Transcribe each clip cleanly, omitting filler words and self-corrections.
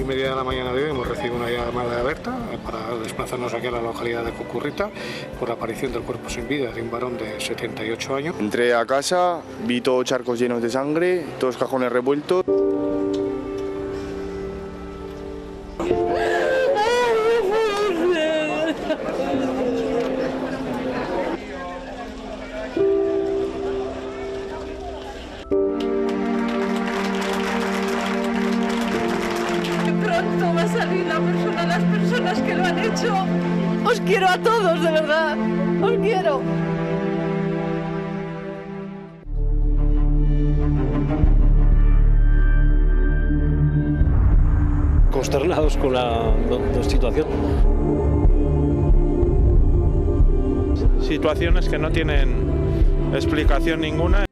8:30 de la mañana de hoy hemos recibido una llamada de alerta para desplazarnos aquí a la localidad de Cuzcurrita por la aparición del cuerpo sin vida de un varón de 78 años. Entré a casa, vi todos charcos llenos de sangre, todos cajones revueltos. Pronto va a salir las personas que lo han hecho. Os quiero a todos, de verdad. Os quiero. Consternados con la situación. Situaciones que no tienen explicación ninguna.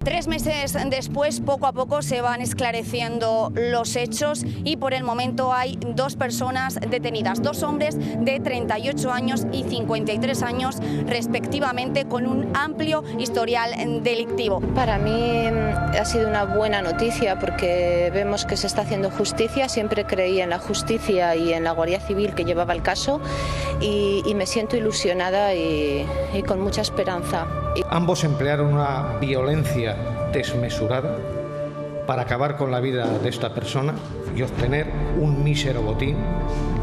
3 meses después, poco a poco se van esclareciendo los hechos y por el momento hay 2 personas detenidas, 2 hombres de 38 años y 53 años respectivamente, con un amplio historial delictivo. Para mí ha sido una buena noticia porque vemos que se está haciendo justicia. Siempre creí en la justicia y en la Guardia Civil que llevaba el caso y me siento ilusionada y con mucha esperanza. Ambos emplearon una violencia desmesurada para acabar con la vida de esta persona y obtener un mísero botín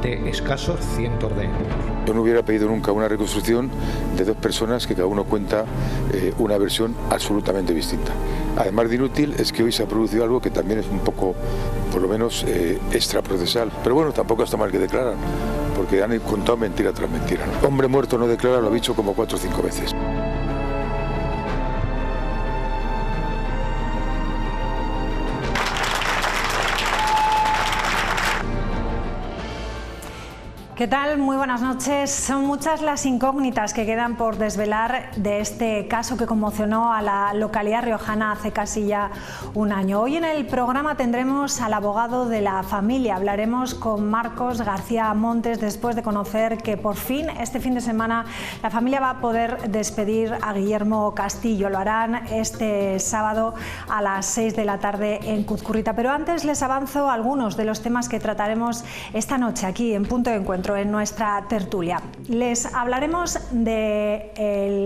de escasos cientos de euros. Yo no hubiera pedido nunca una reconstrucción de 2 personas que cada uno cuenta una versión absolutamente distinta. Además de inútil, es que hoy se ha producido algo que también es un poco, por lo menos, extraprocesal. Pero bueno, tampoco está mal que declaran, porque han contado mentira tras mentira, ¿no? Hombre muerto no declara, lo ha dicho como 4 o 5 veces. ¿Qué tal? Muy buenas noches. Son muchas las incógnitas que quedan por desvelar de este caso que conmocionó a la localidad riojana hace casi ya un año. Hoy en el programa tendremos al abogado de la familia. Hablaremos con Marcos García Montes después de conocer que por fin, este fin de semana, la familia va a poder despedir a Guillermo Castillo. Lo harán este sábado a las 6 de la tarde en Cuzcurita. Pero antes les avanzo algunos de los temas que trataremos esta noche aquí en Punto de Encuentro, en nuestra tertulia. Les hablaremos de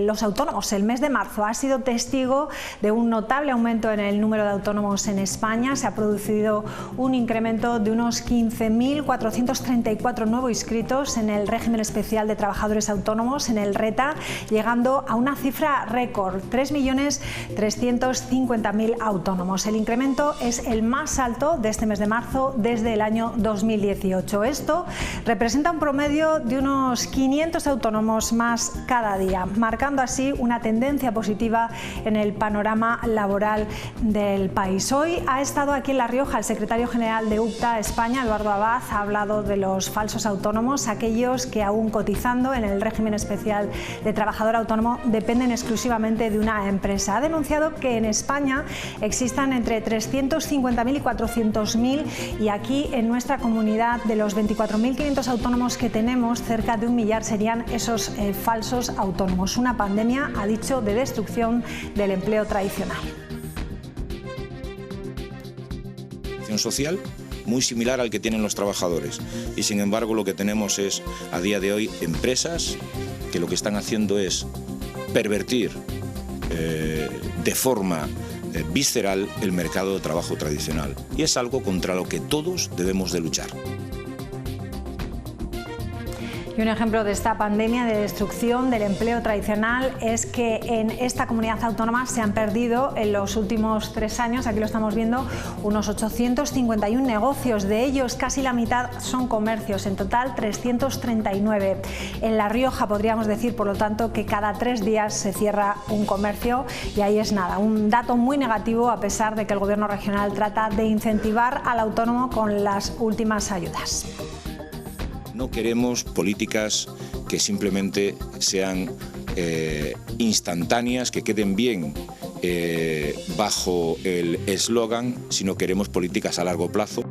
los autónomos. El mes de marzo ha sido testigo de un notable aumento en el número de autónomos en España. Se ha producido un incremento de unos 15.434 nuevos inscritos en el régimen especial de trabajadores autónomos, en el RETA, llegando a una cifra récord, 3.350.000 autónomos. El incremento es el más alto de este mes de marzo desde el año 2018. Esto representa un promedio de unos 500 autónomos más cada día, marcando así una tendencia positiva en el panorama laboral del país. Hoy ha estado aquí en La Rioja el secretario general de UPTA España, Eduardo Abad. Ha hablado de los falsos autónomos, aquellos que aún cotizando en el régimen especial de trabajador autónomo dependen exclusivamente de una empresa. Ha denunciado que en España existan entre 350.000 y 400.000 y aquí en nuestra comunidad, de los 24.500 autónomos que tenemos, cerca de 1 millar serían esos falsos autónomos. Una pandemia, ha dicho, de destrucción del empleo tradicional. Social muy similar al que tienen los trabajadores y sin embargo lo que tenemos es a día de hoy empresas que lo que están haciendo es pervertir de forma visceral el mercado de trabajo tradicional y es algo contra lo que todos debemos de luchar. Y un ejemplo de esta pandemia de destrucción del empleo tradicional es que en esta comunidad autónoma se han perdido en los últimos 3 años, aquí lo estamos viendo, unos 851 negocios. De ellos casi la mitad son comercios, en total 339. En La Rioja podríamos decir, por lo tanto, que cada 3 días se cierra un comercio y ahí es nada, un dato muy negativo a pesar de que el gobierno regional trata de incentivar al autónomo con las últimas ayudas. No queremos políticas que simplemente sean instantáneas, que queden bien bajo el eslogan, sino queremos políticas a largo plazo.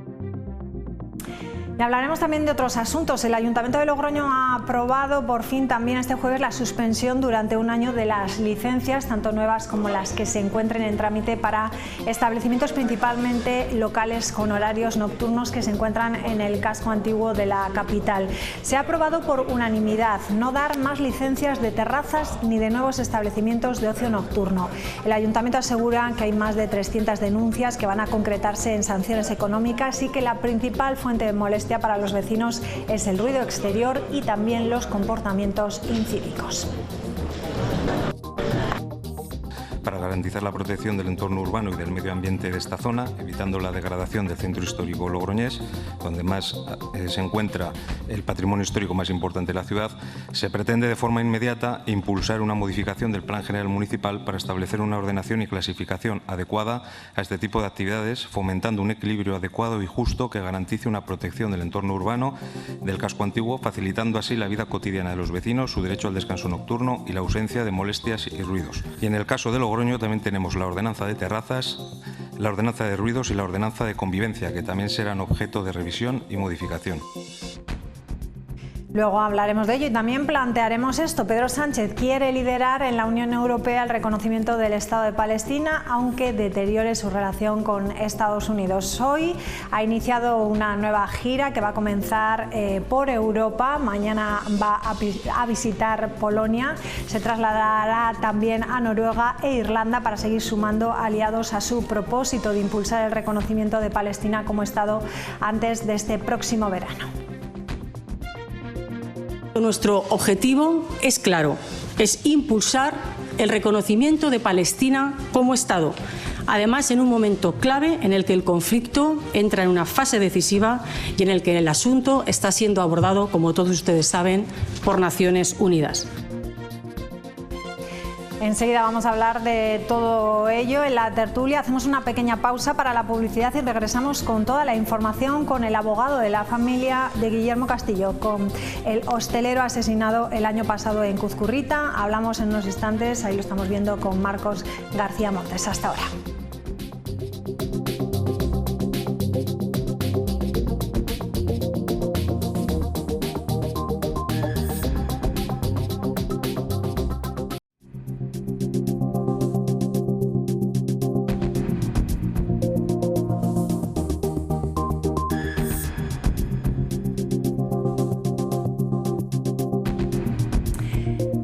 Y hablaremos también de otros asuntos. El Ayuntamiento de Logroño ha aprobado por fin también este jueves la suspensión durante un año de las licencias, tanto nuevas como las que se encuentren en trámite para establecimientos principalmente locales con horarios nocturnos que se encuentran en el casco antiguo de la capital. Se ha aprobado por unanimidad no dar más licencias de terrazas ni de nuevos establecimientos de ocio nocturno. El Ayuntamiento asegura que hay más de 300 denuncias que van a concretarse en sanciones económicas y que la principal fuente de molestia para los vecinos es el ruido exterior y también los comportamientos incívicos. Para garantizar la protección del entorno urbano y del medio ambiente de esta zona, evitando la degradación del centro histórico logroñés, donde más se encuentra el patrimonio histórico más importante de la ciudad, se pretende de forma inmediata impulsar una modificación del Plan General Municipal para establecer una ordenación y clasificación adecuada a este tipo de actividades, fomentando un equilibrio adecuado y justo que garantice una protección del entorno urbano del casco antiguo, facilitando así la vida cotidiana de los vecinos, su derecho al descanso nocturno y la ausencia de molestias y ruidos. Y en el caso de Logroño también tenemos la ordenanza de terrazas, la ordenanza de ruidos y la ordenanza de convivencia, que también serán objeto de revisión y modificación. Luego hablaremos de ello y también plantearemos esto. Pedro Sánchez quiere liderar en la Unión Europea el reconocimiento del Estado de Palestina, aunque deteriore su relación con Estados Unidos. Hoy ha iniciado una nueva gira que va a comenzar por Europa. Mañana va a visitar Polonia. Se trasladará también a Noruega e Irlanda para seguir sumando aliados a su propósito de impulsar el reconocimiento de Palestina como Estado antes de este próximo verano. Nuestro objetivo es claro, es impulsar el reconocimiento de Palestina como Estado, además en un momento clave en el que el conflicto entra en una fase decisiva y en el que el asunto está siendo abordado, como todos ustedes saben, por Naciones Unidas. Enseguida vamos a hablar de todo ello en la tertulia. Hacemos una pequeña pausa para la publicidad y regresamos con toda la información con el abogado de la familia de Guillermo Castillo, con el hostelero asesinado el año pasado en Cuzcurrita. Hablamos en unos instantes, ahí lo estamos viendo con Marcos García Montes. Hasta ahora.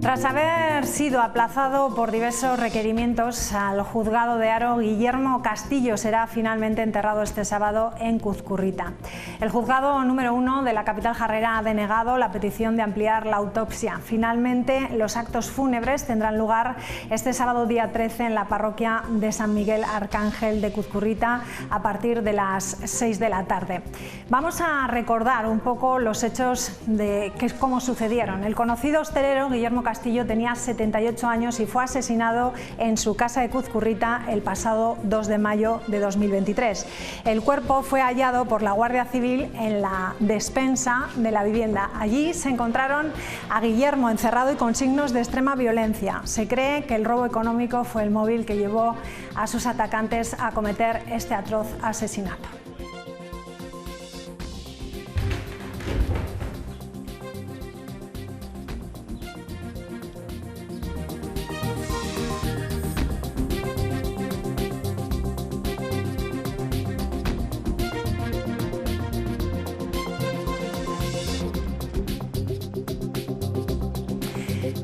Tras haber sido aplazado por diversos requerimientos al juzgado de Haro, Guillermo Castillo será finalmente enterrado este sábado en Cuzcurrita. El juzgado número 1 de la capital jarrera ha denegado la petición de ampliar la autopsia. Finalmente, los actos fúnebres tendrán lugar este sábado día 13 en la parroquia de San Miguel Arcángel de Cuzcurrita a partir de las 6 de la tarde. Vamos a recordar un poco los hechos de cómo sucedieron. El conocido hostelero Guillermo Castillo tenía 78 años y fue asesinado en su casa de Cuzcurrita el pasado 2 de mayo de 2023. El cuerpo fue hallado por la Guardia Civil en la despensa de la vivienda. Allí se encontraron a Guillermo encerrado y con signos de extrema violencia. Se cree que el robo económico fue el móvil que llevó a sus atacantes a cometer este atroz asesinato.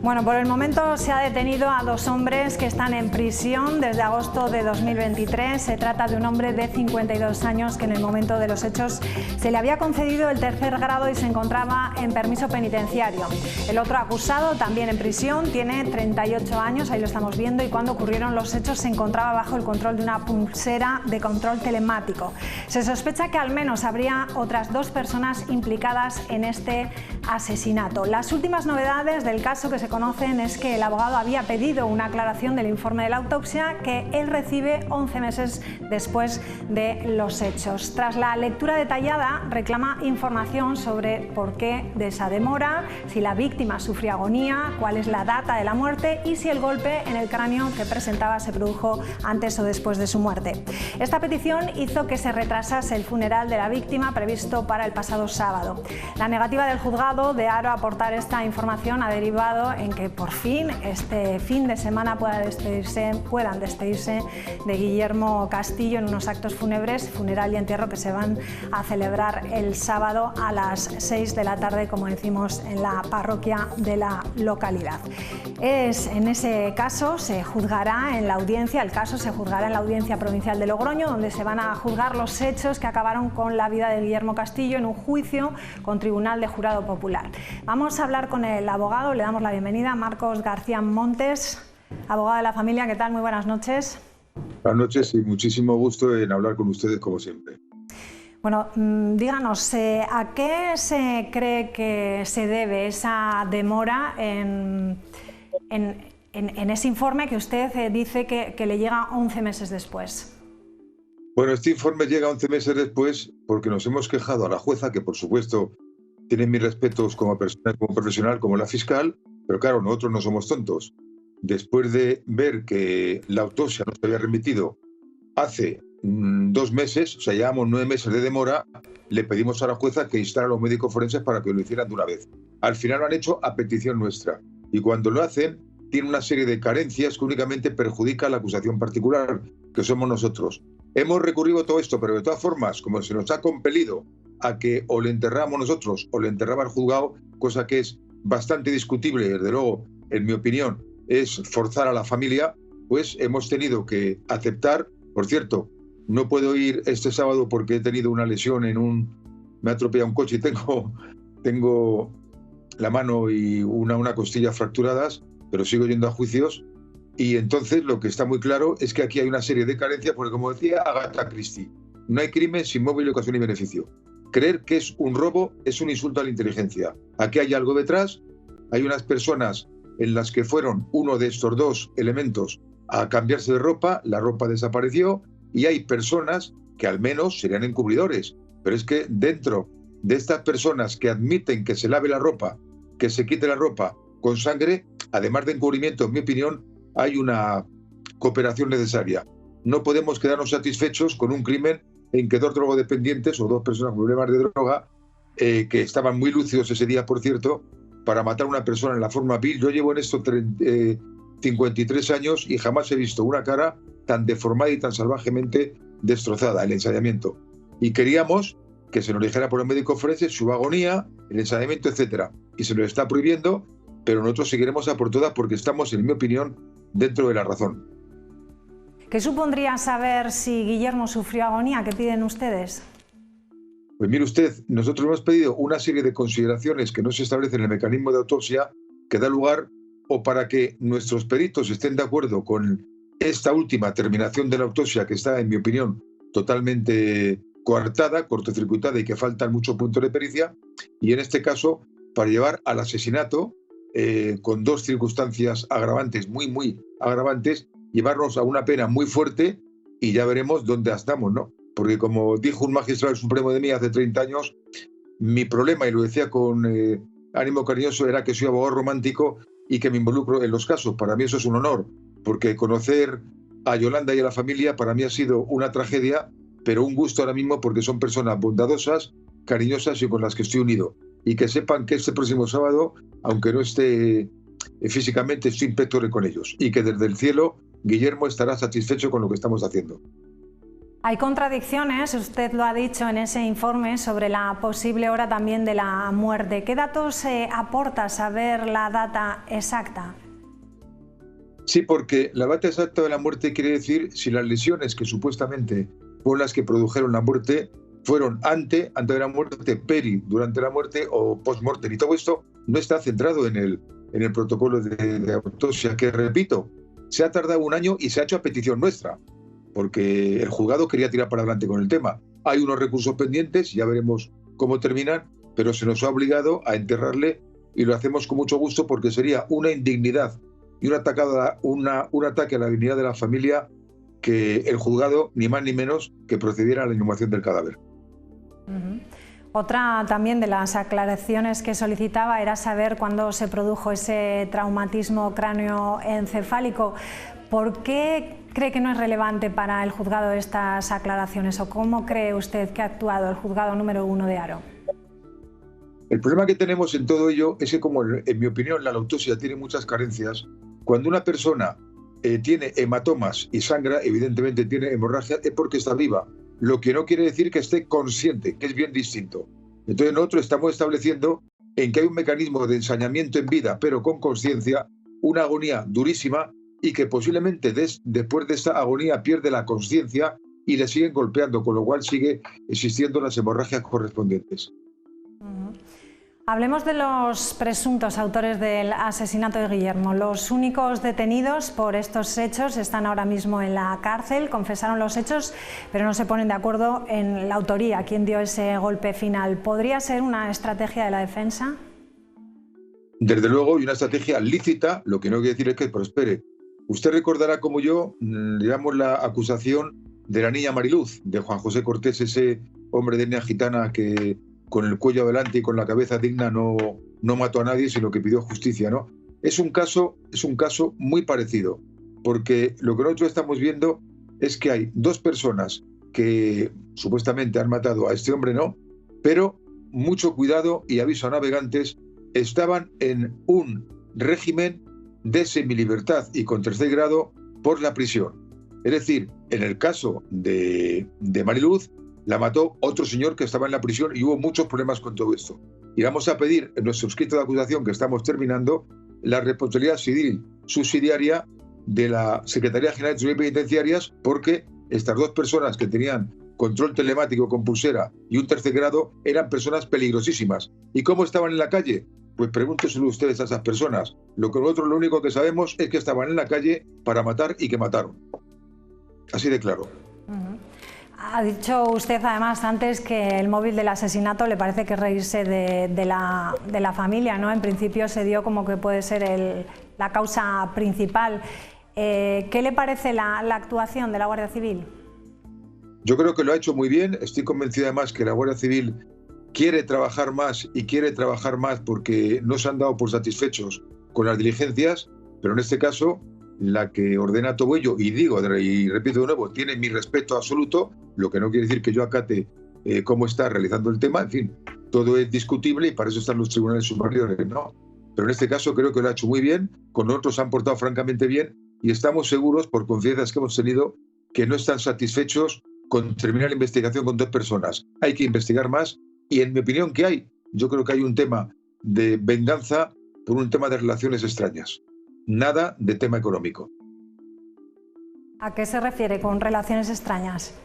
Bueno, por el momento se ha detenido a 2 hombres que están en prisión desde agosto de 2023. Se trata de un hombre de 52 años que en el momento de los hechos se le había concedido el 3er grado y se encontraba en permiso penitenciario. El otro acusado, también en prisión, tiene 38 años, ahí lo estamos viendo, y cuando ocurrieron los hechos se encontraba bajo el control de una pulsera de control telemático. Se sospecha que al menos habría otras 2 personas implicadas en este asesinato. Las últimas novedades del caso que se conocen es que el abogado había pedido una aclaración del informe de la autopsia que él recibe 11 meses después de los hechos. Tras la lectura detallada, reclama información sobre por qué de esa demora, si la víctima sufrió agonía, cuál es la data de la muerte y si el golpe en el cráneo que presentaba se produjo antes o después de su muerte. Esta petición hizo que se retrasase el funeral de la víctima previsto para el pasado sábado. La negativa del juzgado de Haro a aportar esta información ha derivado en que por fin este fin de semana puedan despedirse de Guillermo Castillo en unos actos fúnebres, funeral y entierro que se van a celebrar el sábado a las 6 de la tarde, como decimos, en la parroquia de la localidad. En ese caso se juzgará en la audiencia, el caso se juzgará en la Audiencia Provincial de Logroño, donde se van a juzgar los hechos que acabaron con la vida de Guillermo Castillo en un juicio con tribunal de jurado popular. Vamos a hablar con el abogado, le damos la bienvenida, Marcos García Montes, abogado de la familia. ¿Qué tal? Muy buenas noches. Buenas noches y muchísimo gusto en hablar con ustedes como siempre. Bueno, díganos, ¿a qué se cree que se debe esa demora en ese informe que usted dice que le llega 11 meses después? Bueno, este informe llega 11 meses después porque nos hemos quejado a la jueza, que por supuesto tiene mis respetos como persona, como profesional, como la fiscal, pero claro, nosotros no somos tontos. Después de ver que la autopsia no se había remitido hace 2 meses, o sea, llevamos 9 meses de demora, le pedimos a la jueza que instara a los médicos forenses para que lo hicieran de una vez. Al final lo han hecho a petición nuestra. Y cuando lo hacen, tiene una serie de carencias que únicamente perjudica a la acusación particular, que somos nosotros. Hemos recurrido a todo esto, pero de todas formas, como se nos ha compelido a que o le enterramos nosotros o le enterraba el juzgado, cosa que es bastante discutible, desde luego, en mi opinión, es forzar a la familia, pues hemos tenido que aceptar. Por cierto, no puedo ir este sábado porque he tenido una lesión me ha atropellado un coche y tengo la mano y una costilla fracturadas, pero sigo yendo a juicios. Y entonces lo que está muy claro es que aquí hay una serie de carencias, porque como decía Agatha Christie, no hay crimen sin móvil, ocasión y beneficio. Creer que es un robo es un insulto a la inteligencia. Aquí hay algo detrás, hay unas personas en las que fueron uno de estos 2 elementos a cambiarse de ropa, la ropa desapareció, y hay personas que al menos serían encubridores. Pero es que dentro de estas personas que admiten que se lave la ropa, que se quite la ropa con sangre, además de encubrimiento, en mi opinión, hay una cooperación necesaria. No podemos quedarnos satisfechos con un crimen en que 2 drogodependientes o 2 personas con problemas de droga, que estaban muy lúcidos ese día, por cierto, para matar a una persona en la forma vil. Yo llevo en esto 53 años y jamás he visto una cara tan deformada y tan salvajemente destrozada, el ensayamiento. Y queríamos que se nos dijera por los médicos forenses su agonía, el ensayamiento, etcétera. Y se nos está prohibiendo, pero nosotros seguiremos a por todas porque estamos, en mi opinión, dentro de la razón. ¿Qué supondría saber si Guillermo sufrió agonía? ¿Qué piden ustedes? Pues mire usted, nosotros hemos pedido una serie de consideraciones que no se establecen en el mecanismo de autopsia, que da lugar o para que nuestros peritos estén de acuerdo con esta última terminación de la autopsia, que está, en mi opinión, totalmente coartada, cortocircuitada y que faltan muchos puntos de pericia, y en este caso, para llevar al asesinato, con 2 circunstancias agravantes, muy agravantes, llevarnos a una pena muy fuerte y ya veremos dónde estamos, ¿no? Porque como dijo un magistrado del Supremo de mí hace 30 años, mi problema, y lo decía con ánimo cariñoso, era que soy abogado romántico y que me involucro en los casos. Para mí eso es un honor, porque conocer a Yolanda y a la familia para mí ha sido una tragedia, pero un gusto ahora mismo porque son personas bondadosas, cariñosas y con las que estoy unido. Y que sepan que este próximo sábado, aunque no esté físicamente, estoy inspector con ellos. Y que desde el cielo Guillermo estará satisfecho con lo que estamos haciendo. Hay contradicciones, usted lo ha dicho en ese informe, sobre la posible hora también de la muerte. ¿Qué datos aporta saber la data exacta? Sí, porque la data exacta de la muerte quiere decir si las lesiones que supuestamente fueron las que produjeron la muerte fueron antes de la muerte, durante la muerte o post-mortem. Y todo esto no está centrado en el protocolo de autopsia, que repito, se ha tardado 1 año y se ha hecho a petición nuestra, porque el juzgado quería tirar para adelante con el tema. Hay unos recursos pendientes, ya veremos cómo terminan, pero se nos ha obligado a enterrarle y lo hacemos con mucho gusto porque sería una indignidad y un ataque a la dignidad de la familia que el juzgado, ni más ni menos, que procediera a la inhumación del cadáver. Otra también de las aclaraciones que solicitaba era saber cuándo se produjo ese traumatismo cráneoencefálico. ¿Por qué cree que no es relevante para el juzgado estas aclaraciones o cómo cree usted que ha actuado el juzgado número 1 de Haro? El problema que tenemos en todo ello es que, como en mi opinión la autopsia tiene muchas carencias, cuando una persona tiene hematomas y sangra, evidentemente tiene hemorragia, es porque está viva, lo que no quiere decir que esté consciente, que es bien distinto. Entonces nosotros estamos estableciendo en que hay un mecanismo de ensañamiento en vida, pero con conciencia, una agonía durísima y que posiblemente después de esta agonía pierde la conciencia y le siguen golpeando, con lo cual sigue existiendo las hemorragias correspondientes. Hablemos de los presuntos autores del asesinato de Guillermo. Los únicos detenidos por estos hechos están ahora mismo en la cárcel, confesaron los hechos, pero no se ponen de acuerdo en la autoría, quién dio ese golpe final. ¿Podría ser una estrategia de la defensa? Desde luego, y una estrategia lícita, lo que no quiere decir es que prospere. Usted recordará como yo, digamos, la acusación de la niña Mariluz, de Juan José Cortés, ese hombre de etnia gitana que con el cuello adelante y con la cabeza digna no mató a nadie, sino que pidió justicia, ¿no? Es un caso muy parecido, porque lo que nosotros estamos viendo es que hay dos personas que supuestamente han matado a este hombre, ¿no? Pero mucho cuidado y aviso a navegantes, estaban en un régimen de semilibertad y con tercer grado por la prisión. Es decir, en el caso de Mariluz, la mató otro señor que estaba en la prisión y hubo muchos problemas con todo esto. Y vamos a pedir en nuestro escrito de acusación que estamos terminando la responsabilidad civil subsidiaria de la Secretaría General de Seguridad Penitenciarias, porque estas dos personas que tenían control telemático con pulsera y un tercer grado eran personas peligrosísimas. ¿Y cómo estaban en la calle? Pues pregúntenselo ustedes a esas personas. Lo único que sabemos es que estaban en la calle para matar y que mataron. Así de claro. Ha dicho usted además antes que el móvil del asesinato le parece que es reírse de la familia, ¿no? En principio se dio como que puede ser la causa principal. ¿Qué le parece la actuación de la Guardia Civil? Yo creo que lo ha hecho muy bien. Estoy convencido además que la Guardia Civil quiere trabajar más porque no se han dado por satisfechos con las diligencias, pero en este caso la que ordena todo ello, y repito de nuevo, tiene mi respeto absoluto, lo que no quiere decir que yo acate cómo está realizando el tema. En fin, todo es discutible y para eso están los tribunales superiores, ¿no? Pero en este caso creo que lo ha hecho muy bien, con nosotros se han portado francamente bien y estamos seguros, por confianzas que hemos tenido, que no están satisfechos con terminar la investigación con dos personas. Hay que investigar más y en mi opinión, ¿qué hay? Yo creo que hay un tema de venganza por un tema de relaciones extrañas. Nada de tema económico. ¿A qué se refiere con relaciones extrañas?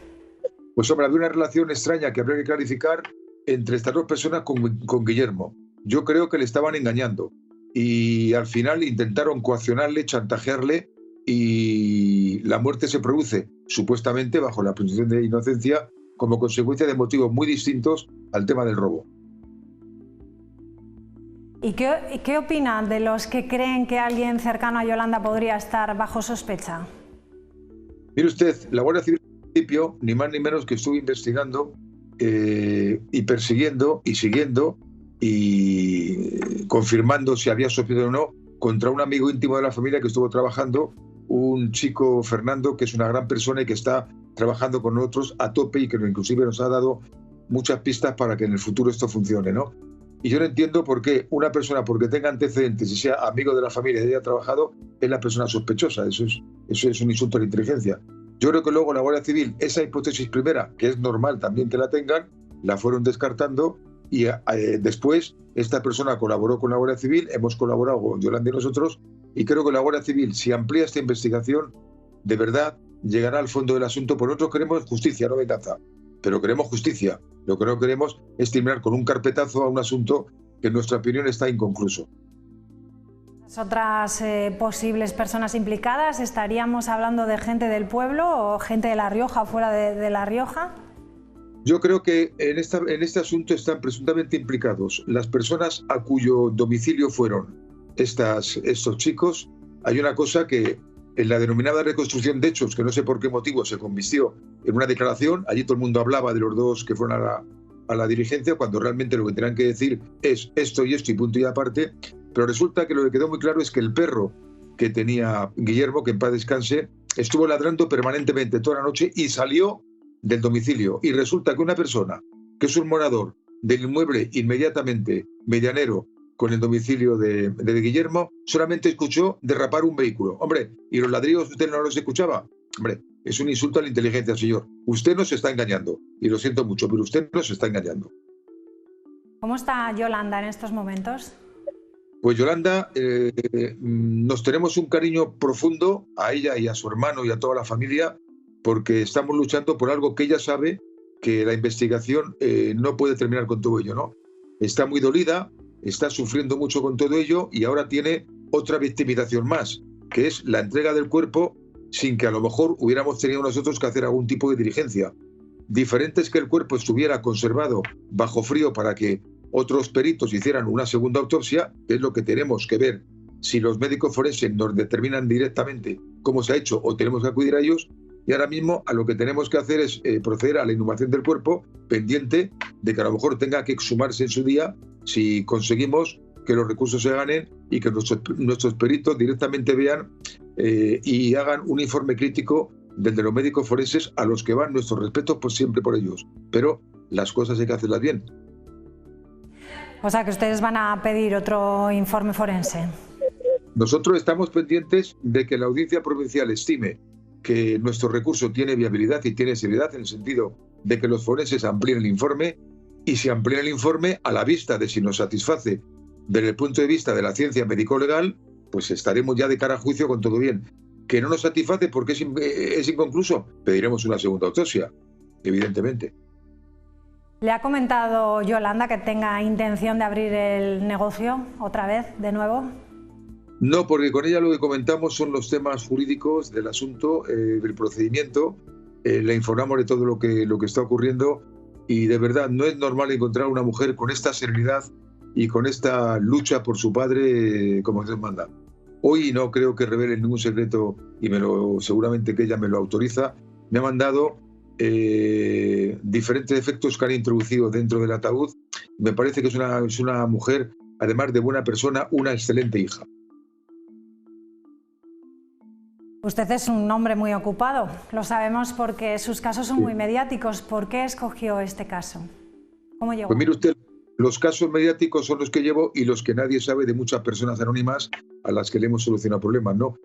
Pues hombre, había una relación extraña que habría que clarificar entre estas dos personas con Guillermo. Yo creo que le estaban engañando y al final intentaron coaccionarle, chantajearle y la muerte se produce supuestamente bajo la presunción de inocencia como consecuencia de motivos muy distintos al tema del robo. ¿Y qué opina de los que creen que alguien cercano a Yolanda podría estar bajo sospecha? Mire usted, la Guardia Civil al principio, ni más ni menos que estuvo investigando y persiguiendo y siguiendo y confirmando si había sospecha o no contra un amigo íntimo de la familia que estuvo trabajando, un chico Fernando, que es una gran persona y que está trabajando con nosotros a tope y que inclusive nos ha dado muchas pistas para que en el futuro esto funcione, ¿no? Y yo no entiendo por qué una persona, porque tenga antecedentes y sea amigo de la familia y haya trabajado, es la persona sospechosa. Eso es un insulto a la inteligencia. Yo creo que luego la Guardia Civil, esa hipótesis primera, que es normal también que la tengan, la fueron descartando y después esta persona colaboró con la Guardia Civil, hemos colaborado con Yolanda y nosotros, y creo que la Guardia Civil, si amplía esta investigación, de verdad llegará al fondo del asunto. Por nosotros queremos justicia, no venganza, pero queremos justicia. Lo que no queremos es terminar con un carpetazo a un asunto que en nuestra opinión está inconcluso. ¿Otras posibles personas implicadas? ¿Estaríamos hablando de gente del pueblo o gente de La Rioja, fuera de La Rioja? Yo creo que en este asunto están presuntamente implicados las personas a cuyo domicilio fueron estos chicos. Hay una cosa que en la denominada reconstrucción de hechos, que no sé por qué motivo se convirtió en una declaración, allí todo el mundo hablaba de los dos que fueron a la dirigencia, cuando realmente lo que tenían que decir es esto y punto y aparte, pero resulta que lo que quedó muy claro es que el perro que tenía Guillermo, que en paz descanse, estuvo ladrando permanentemente toda la noche y salió del domicilio. Y resulta que una persona que es un morador del inmueble inmediatamente medianero con el domicilio de Guillermo, solamente escuchó derrapar un vehículo. Hombre, ¿y los ladrillos usted no los escuchaba? Hombre, es un insulto a la inteligencia, señor. Usted nos está engañando. Y lo siento mucho, pero usted nos está engañando. ¿Cómo está Yolanda en estos momentos? Pues Yolanda, nos tenemos un cariño profundo a ella y a su hermano y a toda la familia, porque estamos luchando por algo que ella sabe que la investigación no puede terminar con todo ello, ¿no? Está muy dolida, está sufriendo mucho con todo ello y ahora tiene otra victimización más, que es la entrega del cuerpo sin que a lo mejor hubiéramos tenido nosotros que hacer algún tipo de diligencia. Diferente es que el cuerpo estuviera conservado bajo frío para que otros peritos hicieran una segunda autopsia, que es lo que tenemos que ver si los médicos forenses nos determinan directamente cómo se ha hecho o tenemos que acudir a ellos. Y ahora mismo a lo que tenemos que hacer es proceder a la inhumación del cuerpo, pendiente de que a lo mejor tenga que exhumarse en su día si conseguimos que los recursos se ganen y que nuestros peritos directamente vean y hagan un informe crítico desde los médicos forenses, a los que van nuestros respetos por siempre por ellos. Pero las cosas hay que hacerlas bien. O sea, que ustedes van a pedir otro informe forense. Nosotros estamos pendientes de que la Audiencia Provincial estime que nuestro recurso tiene viabilidad y tiene seriedad, en el sentido de que los forenses amplíen el informe, y si amplían el informe a la vista de si nos satisface desde el punto de vista de la ciencia médico-legal, pues estaremos ya de cara a juicio con todo bien. Que no nos satisface porque es inconcluso, pediremos una segunda autopsia, evidentemente. ¿Le ha comentado Yolanda que tenga intención de abrir el negocio otra vez, de nuevo? No, porque con ella lo que comentamos son los temas jurídicos del asunto, del procedimiento. Le informamos de todo lo que está ocurriendo y de verdad no es normal encontrar una mujer con esta serenidad y con esta lucha por su padre como Dios manda. Hoy no creo que revele ningún secreto y seguramente que ella me lo autoriza. Me ha mandado diferentes efectos que han introducido dentro del ataúd. Me parece que es una mujer, además de buena persona, una excelente hija. Usted es un hombre muy ocupado, lo sabemos porque sus casos son muy mediáticos. ¿Por qué escogió este caso? ¿Cómo llegó? Pues mire usted, los casos mediáticos son los que llevo y los que nadie sabe de muchas personas anónimas a las que le hemos solucionado problemas, ¿no?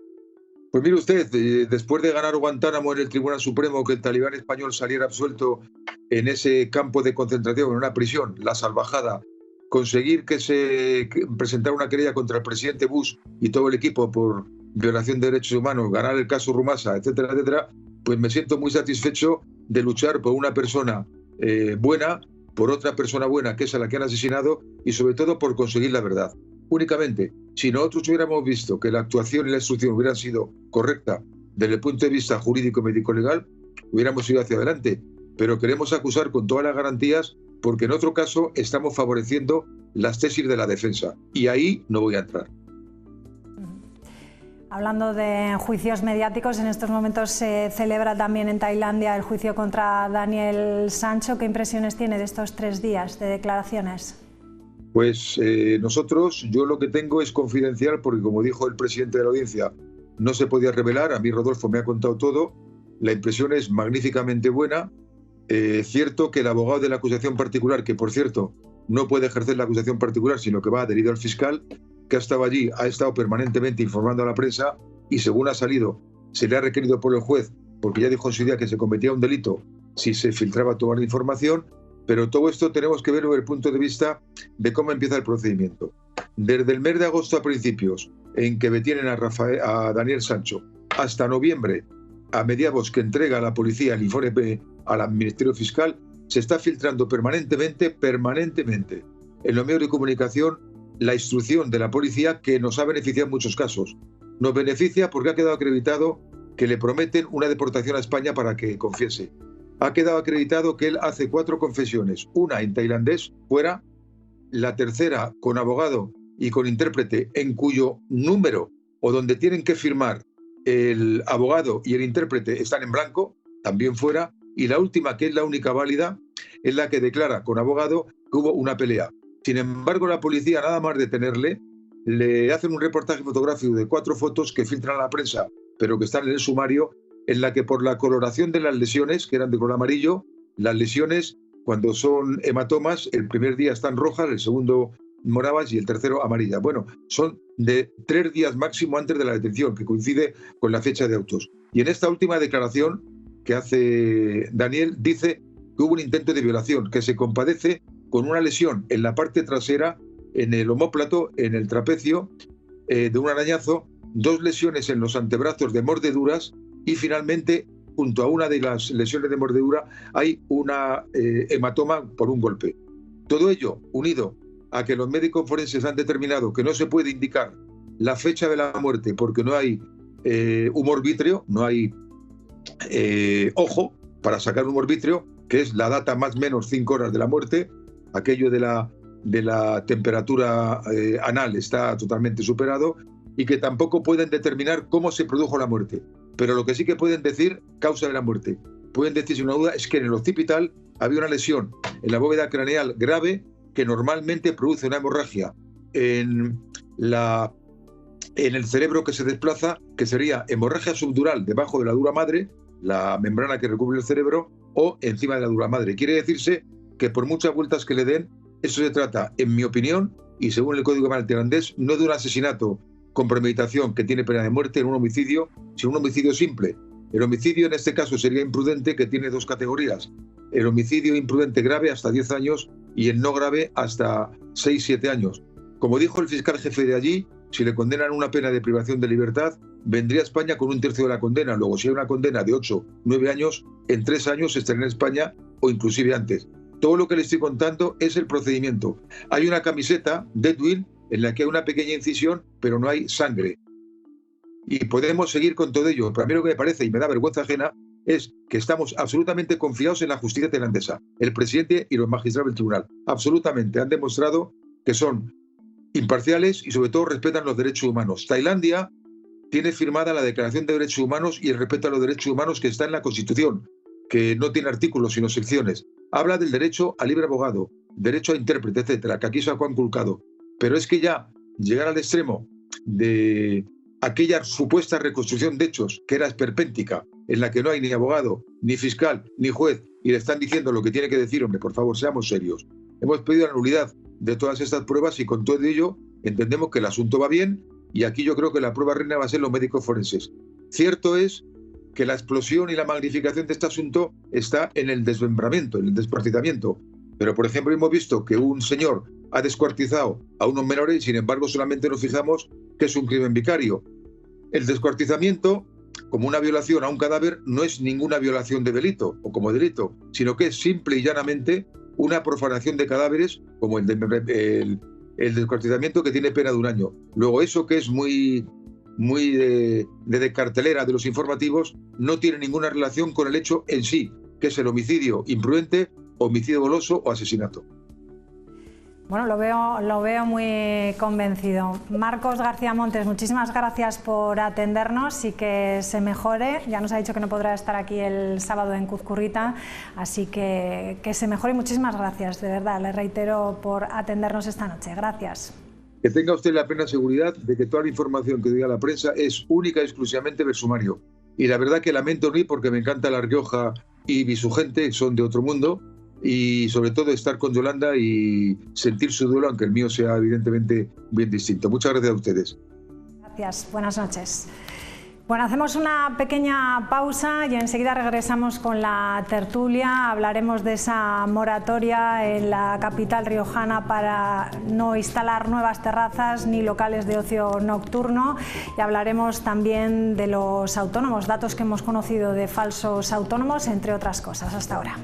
Pues mire usted, después de ganar Guantánamo en el Tribunal Supremo, que el talibán español saliera absuelto en ese campo de concentración, en una prisión, la salvajada, conseguir que se presentara una querella contra el presidente Bush y todo el equipo por violación de derechos humanos, ganar el caso Rumasa, etcétera, etcétera, pues me siento muy satisfecho de luchar por una persona buena, por otra persona buena, que es a la que han asesinado, y sobre todo por conseguir la verdad. Únicamente, si nosotros hubiéramos visto que la actuación y la instrucción hubieran sido correcta desde el punto de vista jurídico, médico, legal, hubiéramos ido hacia adelante. Pero queremos acusar con todas las garantías porque en otro caso estamos favoreciendo las tesis de la defensa. Y ahí no voy a entrar. Hablando de juicios mediáticos, en estos momentos se celebra también en Tailandia el juicio contra Daniel Sancho. ¿Qué impresiones tiene de estos 3 días de declaraciones? Pues yo lo que tengo es confidencial porque, como dijo el presidente de la audiencia, no se podía revelar. A mí Rodolfo me ha contado todo. La impresión es magníficamente buena. Cierto que el abogado de la acusación particular, que por cierto no puede ejercer la acusación particular, sino que va adherido al fiscal, que ha estado allí, ha estado permanentemente informando a la prensa y según ha salido, se le ha requerido por el juez, porque ya dijo en su día que se cometía un delito si se filtraba toda la información, pero todo esto tenemos que verlo desde el punto de vista de cómo empieza el procedimiento. Desde el mes de agosto a principios, en que detienen a Daniel Sancho, hasta noviembre, a mediados que entrega a la policía el informe al Ministerio Fiscal, se está filtrando permanentemente en los medios de comunicación la instrucción de la policía, que nos ha beneficiado en muchos casos. Nos beneficia porque ha quedado acreditado que le prometen una deportación a España para que confiese. ha quedado acreditado que él hace 4 confesiones, una en tailandés, fuera, la tercera con abogado y con intérprete, en cuyo número o donde tienen que firmar el abogado y el intérprete están en blanco, también fuera, y la última, que es la única válida, es la que declara con abogado que hubo una pelea. Sin embargo, la policía, nada más detenerle, le hacen un reportaje fotográfico de 4 fotos que filtran a la prensa, pero que están en el sumario, en la que por la coloración de las lesiones, que eran de color amarillo, las lesiones, cuando son hematomas, el primer día están rojas, el segundo moradas y el tercero amarillas. Bueno, son de 3 días máximo antes de la detención, que coincide con la fecha de autos. Y en esta última declaración que hace Daniel, dice que hubo un intento de violación, que se compadece con una lesión en la parte trasera, en el omóplato, en el trapecio, de un arañazo, 2 lesiones en los antebrazos de mordeduras y finalmente, junto a una de las lesiones de mordedura, hay una hematoma por un golpe. Todo ello unido a que los médicos forenses han determinado que no se puede indicar la fecha de la muerte porque no hay humor vítreo, no hay ojo para sacar humor vítreo, que es la data más o menos 5 horas de la muerte. Aquello de la temperatura anal está totalmente superado, y que tampoco pueden determinar cómo se produjo la muerte. Pero lo que sí que pueden decir, causa de la muerte. Pueden decir sin una duda, es que en el occipital había una lesión en la bóveda craneal grave que normalmente produce una hemorragia en el cerebro que se desplaza, que sería hemorragia subdural debajo de la dura madre, la membrana que recubre el cerebro, o encima de la dura madre. Quiere decirse que por muchas vueltas que le den, eso se trata, en mi opinión, y según el Código Penal tailandés, no de un asesinato con premeditación que tiene pena de muerte, en un homicidio, sino un homicidio simple. El homicidio en este caso sería imprudente, que tiene 2 categorías. El homicidio imprudente grave hasta 10 años y el no grave hasta 6-7 años. Como dijo el fiscal jefe de allí, si le condenan una pena de privación de libertad, vendría a España con 1/3 de la condena. Luego, si hay una condena de 8-9 años, en 3 años estará en España o inclusive antes. Todo lo que le estoy contando es el procedimiento. Hay una camiseta, Death Will, en la que hay una pequeña incisión, pero no hay sangre. Y podemos seguir con todo ello. Pero a mí lo que me parece, y me da vergüenza ajena, es que estamos absolutamente confiados en la justicia tailandesa. El presidente y los magistrados del tribunal absolutamente han demostrado que son imparciales y sobre todo respetan los derechos humanos. Tailandia tiene firmada la Declaración de Derechos Humanos y el respeto a los derechos humanos, que está en la Constitución, que no tiene artículos sino secciones. Habla del derecho a libre abogado, derecho a intérprete, etcétera, que aquí se ha conculcado. Pero es que ya llegar al extremo de aquella supuesta reconstrucción de hechos, que era esperpéntica, en la que no hay ni abogado, ni fiscal, ni juez, y le están diciendo lo que tiene que decir, hombre, por favor, seamos serios. Hemos pedido la nulidad de todas estas pruebas y con todo ello entendemos que el asunto va bien, y aquí yo creo que la prueba reina va a ser los médicos forenses. Cierto es que la explosión y la magnificación de este asunto está en el desmembramiento, en el descuartizamiento. Pero, por ejemplo, hemos visto que un señor ha descuartizado a unos menores y, sin embargo, solamente nos fijamos que es un crimen vicario. El descuartizamiento, como una violación a un cadáver, no es ninguna violación de delito o como delito, sino que es simple y llanamente una profanación de cadáveres, como el descuartizamiento, que tiene pena de 1 año. Luego, eso que es muy de cartelera de los informativos, no tiene ninguna relación con el hecho en sí, que es el homicidio imprudente, homicidio doloso o asesinato. Bueno, lo veo muy convencido. Marcos García Montes, muchísimas gracias por atendernos y que se mejore. Ya nos ha dicho que no podrá estar aquí el sábado en Cuzcurrita, así que se mejore y muchísimas gracias, de verdad, le reitero, por atendernos esta noche. Gracias. Que tenga usted la plena seguridad de que toda la información que diga la prensa es única y exclusivamente del sumario. Y la verdad que lamento no ir, porque me encanta La Rioja y su gente, son de otro mundo, y sobre todo estar con Yolanda y sentir su duelo, aunque el mío sea evidentemente bien distinto. Muchas gracias a ustedes. Gracias, buenas noches. Bueno, hacemos una pequeña pausa y enseguida regresamos con la tertulia. Hablaremos de esa moratoria en la capital riojana para no instalar nuevas terrazas ni locales de ocio nocturno, y hablaremos también de los autónomos, datos que hemos conocido de falsos autónomos, entre otras cosas. Hasta ahora.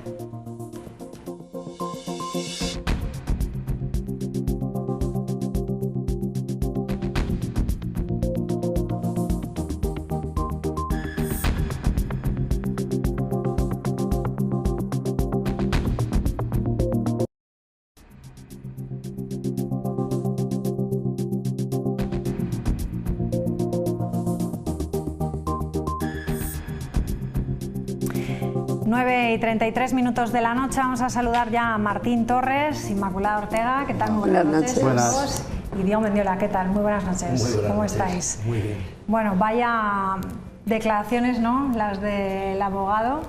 9:33 de la noche. Vamos a saludar ya a Martín Torres, Inmaculada Ortega, ¿qué tal? Muy buenas noches. Buenas. Y Diego Mendiola, ¿qué tal? Muy buenas noches. Muy buenas ¿Cómo noches. estáis? Muy bien. Bueno, vaya declaraciones, ¿no? Las del abogado.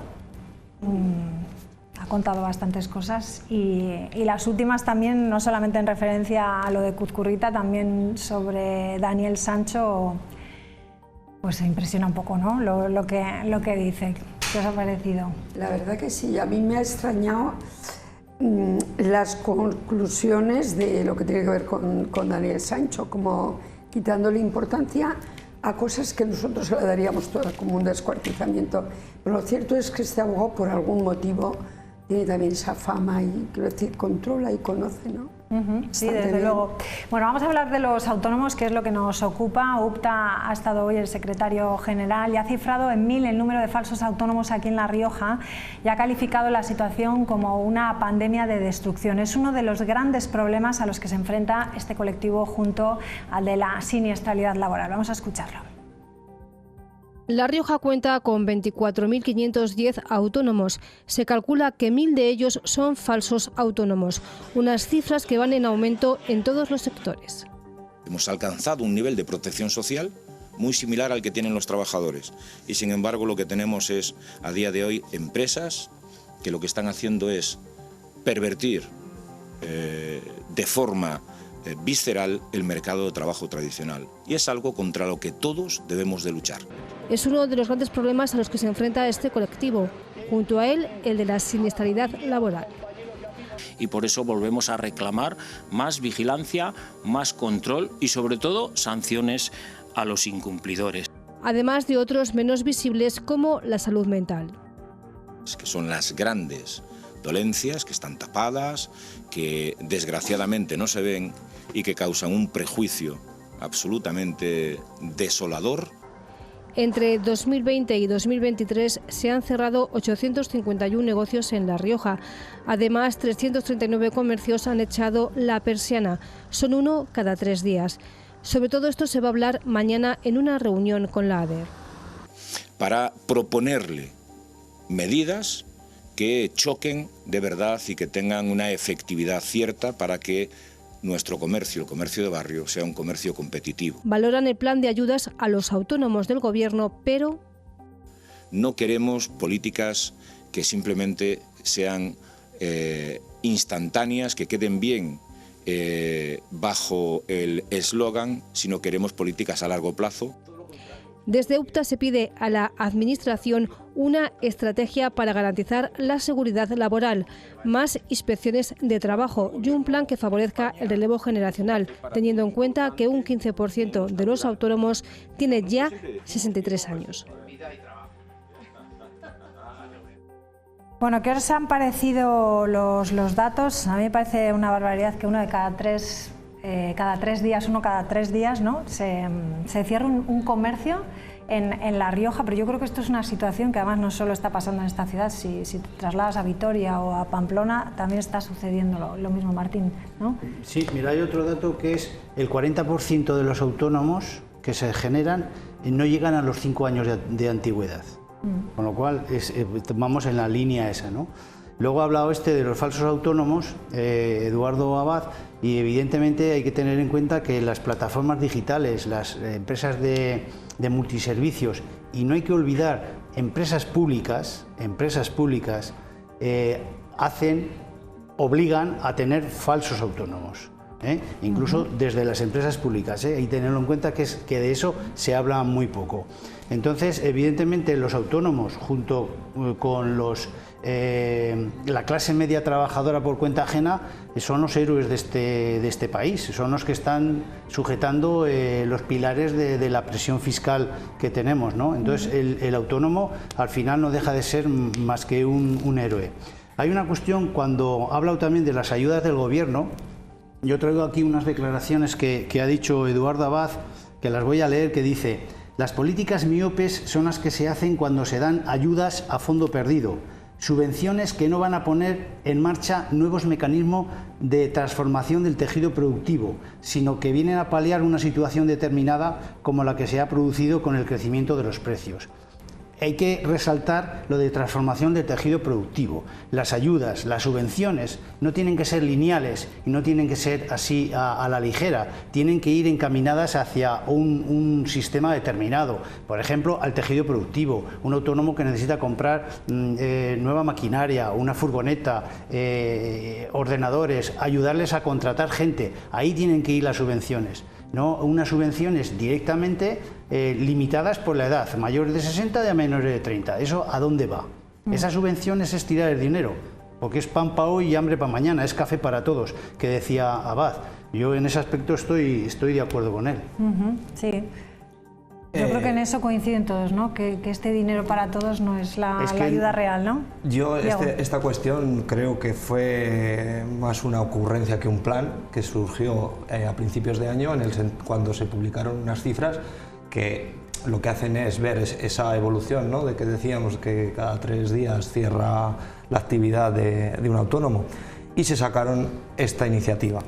Ha contado bastantes cosas y las últimas también, no solamente en referencia a lo de Cuzcurrita, también sobre Daniel Sancho, pues se impresiona un poco, ¿no? Lo que dice. ¿Qué os ha parecido? La verdad que sí, a mí me ha extrañado las conclusiones de lo que tiene que ver con Daniel Sancho, como quitándole importancia a cosas que nosotros le daríamos todas como un descuartizamiento. Pero lo cierto es que este abogado, por algún motivo, tiene también esa fama y, quiero decir, controla y conoce, ¿no? Sí, desde luego. Bueno, vamos a hablar de los autónomos, que es lo que nos ocupa. UPTA ha estado hoy el secretario general y ha cifrado en 1000 el número de falsos autónomos aquí en La Rioja y ha calificado la situación como una pandemia de destrucción. Es uno de los grandes problemas a los que se enfrenta este colectivo junto al de la siniestralidad laboral. Vamos a escucharlo. La Rioja cuenta con 24.510 autónomos. Se calcula que 1000 de ellos son falsos autónomos, unas cifras que van en aumento en todos los sectores. Hemos alcanzado un nivel de protección social muy similar al que tienen los trabajadores y sin embargo lo que tenemos es a día de hoy empresas que lo que están haciendo es pervertir de forma visceral el mercado de trabajo tradicional y es algo contra lo que todos debemos de luchar. Es uno de los grandes problemas a los que se enfrenta este colectivo, junto a él el de la siniestralidad laboral. Y por eso volvemos a reclamar más vigilancia, más control y sobre todo sanciones a los incumplidores. Además de otros menos visibles como la salud mental. Que son las grandes dolencias que están tapadas, que desgraciadamente no se ven y que causan un prejuicio absolutamente desolador. Entre 2020 y 2023 se han cerrado 851 negocios en La Rioja. Además, 339 comercios han echado la persiana. Son uno cada 3 días. Sobre todo esto se va a hablar mañana en una reunión con la ADER. Para proponerle medidas que choquen de verdad y que tengan una efectividad cierta para que nuestro comercio, el comercio de barrio, sea un comercio competitivo. Valoran el plan de ayudas a los autónomos del Gobierno, pero no queremos políticas que simplemente sean instantáneas, que queden bien bajo el eslogan, sino queremos políticas a largo plazo. Desde UPTA se pide a la Administración una estrategia para garantizar la seguridad laboral, más inspecciones de trabajo y un plan que favorezca el relevo generacional, teniendo en cuenta que un 15% de los autónomos tiene ya 63 años. Bueno, ¿qué os han parecido los datos? A mí me parece una barbaridad que uno cada tres días, ¿no? se cierra un comercio en La Rioja, pero yo creo que esto es una situación que además no solo está pasando en esta ciudad, si te trasladas a Vitoria o a Pamplona también está sucediendo lo mismo, Martín, ¿no? Sí, mira, hay otro dato que es el 40% de los autónomos que se generan no llegan a los 5 años de antigüedad, con lo cual vamos en la línea esa, ¿no? Luego ha hablado de los falsos autónomos, Eduardo Abad, y evidentemente hay que tener en cuenta que las plataformas digitales, las empresas de multiservicios, y no hay que olvidar empresas públicas, obligan a tener falsos autónomos. Incluso desde las empresas públicas, hay que tenerlo en cuenta que de eso se habla muy poco. Entonces, evidentemente, los autónomos, junto con la clase media trabajadora por cuenta ajena, son los héroes de este país, son los que están sujetando los pilares de la presión fiscal que tenemos, ¿no? Entonces, el autónomo al final no deja de ser más que un héroe. Hay una cuestión, cuando ha hablado también de las ayudas del gobierno. Yo traigo aquí unas declaraciones que ha dicho Eduardo Abad, que las voy a leer, que dice: las políticas miopes son las que se hacen cuando se dan ayudas a fondo perdido, subvenciones que no van a poner en marcha nuevos mecanismos de transformación del tejido productivo, sino que vienen a paliar una situación determinada como la que se ha producido con el crecimiento de los precios. hay que resaltar lo de transformación de tejido productivo. Las ayudas, las subvenciones no tienen que ser lineales y no tienen que ser así a la ligera, tienen que ir encaminadas hacia un sistema determinado. Por ejemplo, al tejido productivo, un autónomo que necesita comprar nueva maquinaria, una furgoneta, ordenadores, ayudarles a contratar gente, ahí tienen que ir las subvenciones. No unas subvenciones directamente limitadas por la edad, mayores de 60 y a menores de 30. ¿Eso a dónde va? Esas subvenciones es tirar el dinero, porque es pan para hoy y hambre para mañana, es café para todos, que decía Abad. Yo en ese aspecto estoy de acuerdo con él. Sí. Yo creo que en eso coinciden todos, ¿no? Que este dinero para todos no es la ayuda real, ¿no? Yo esta cuestión creo que fue más una ocurrencia que un plan que surgió a principios de año cuando se publicaron unas cifras que lo que hacen es ver esa evolución, ¿no? De que decíamos que cada 3 días cierra la actividad de un autónomo, y se sacaron esta iniciativa.